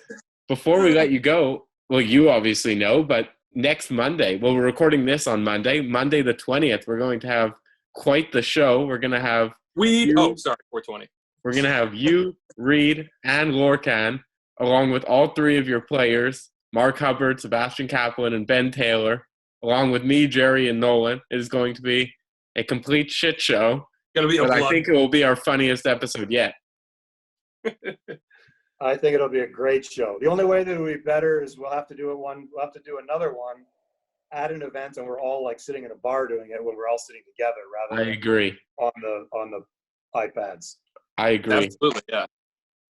before we let you go, well, you obviously know, but next Monday, well, we're recording this on Monday the 20th, we're going to have quite the show. We're going to have 420. We're going to have you, Reed, and Lorcan, along with all three of your players, Mark Hubbard, Sebastian Cappellen, and Ben Taylor, along with me, Jerry, and Nolan. It is going to be a complete shit show. Gonna be but I think it will be our funniest episode yet. I think it'll be a great show. The only way that it'll be better is we'll have to do another one at an event, and we're all like sitting in a bar doing it when we're all sitting together rather I than agree. on the iPads. I agree. Absolutely, yeah.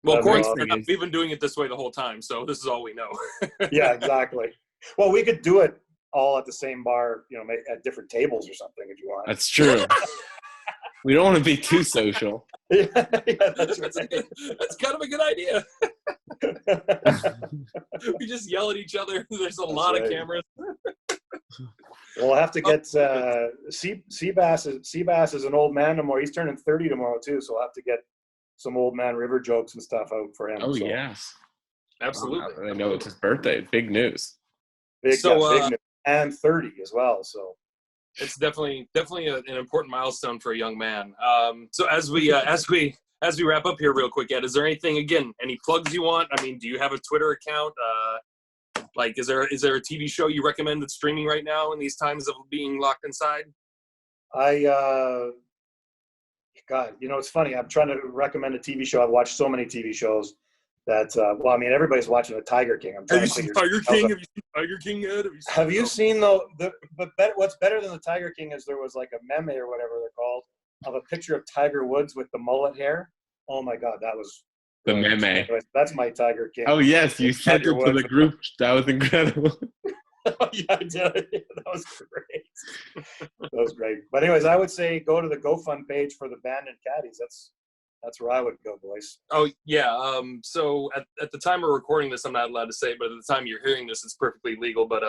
Well, That'd be we've been doing it this way the whole time, so this is all we know. Yeah, exactly. Well, we could do it all at the same bar, at different tables or something if you want. That's true. We don't want to be too social. Yeah, that's right. That's kind of a good idea. We just yell at each other. There's a lot of cameras. We'll have to get Seabass is an old man tomorrow. He's turning 30 tomorrow too, so we'll have to get some old man river jokes and stuff out for him. Oh, yes. Absolutely. I know it's his birthday. Big news. Big news. And 30 as well, so. It's definitely an important milestone for a young man. So as we wrap up here real quick, Ed, is there anything, again, any plugs you want? I mean, do you have a Twitter account? Is there a TV show you recommend that's streaming right now in these times of being locked inside? It's funny. I'm trying to recommend a TV show. I've watched so many TV shows that, everybody's watching the Tiger King. Have you seen Tiger King? Have you seen Tiger King, Ed? Have you seen what's better than the Tiger King is there was like a meme or whatever they're called of a picture of Tiger Woods with the mullet hair. Oh my God, that was the meme. Anyways, that's my Tiger King. Oh yes, you sent it to the group. That was incredible. Oh, yeah, I did. Yeah, that was great. That was great. But anyways, I would say go to the GoFundMe page for the abandoned caddies. That's where I would go, boys. Oh, yeah. So at the time we're recording this, I'm not allowed to say, but at the time you're hearing this, it's perfectly legal. But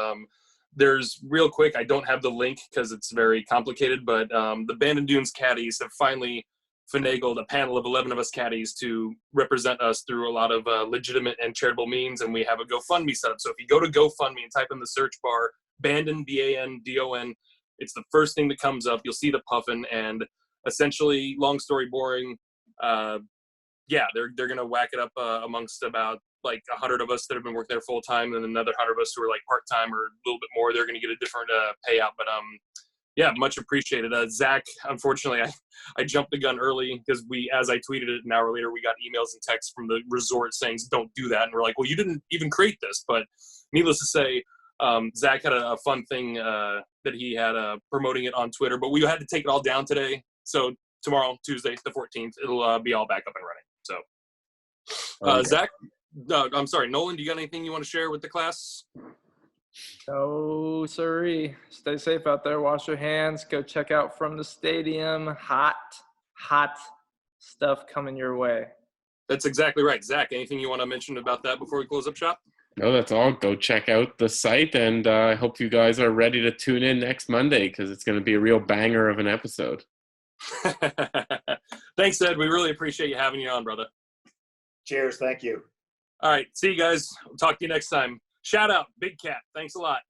there's real quick, I don't have the link because it's very complicated, but the Abandoned Dunes caddies have finally finagled a panel of 11 of us caddies to represent us through a lot of legitimate and charitable means, and we have a GoFundMe set up. So if you go to GoFundMe and type in the search bar, Bandon, B-A-N-D-O-N, it's the first thing that comes up. You'll see the puffin, and essentially, long story boring, they're gonna whack it up amongst about like 100 of us that have been working there full time, and another 100 of us who are like part time or a little bit more. They're gonna get a different payout, but much appreciated. Zach, unfortunately, I jumped the gun early because as I tweeted it an hour later, we got emails and texts from the resort saying don't do that, and we're like, well, you didn't even create this. But needless to say, Zach had a fun thing that he had promoting it on Twitter, but we had to take it all down today. So tomorrow, Tuesday, the 14th, it'll be all back up and running. So, okay. Zach, I'm sorry, Nolan, do you got anything you want to share with the class? Oh, sorry. Stay safe out there. Wash your hands. Go check out From the Stadium. Hot stuff coming your way. That's exactly right. Zach, anything you want to mention about that before we close up shop? No, that's all. Go check out the site, and I hope you guys are ready to tune in next Monday because it's going to be a real banger of an episode. Thanks, Ed. We really appreciate you having you on, brother. Cheers. Thank you. All right. See you guys. We'll talk to you next time. Shout out, Big Cat. Thanks a lot.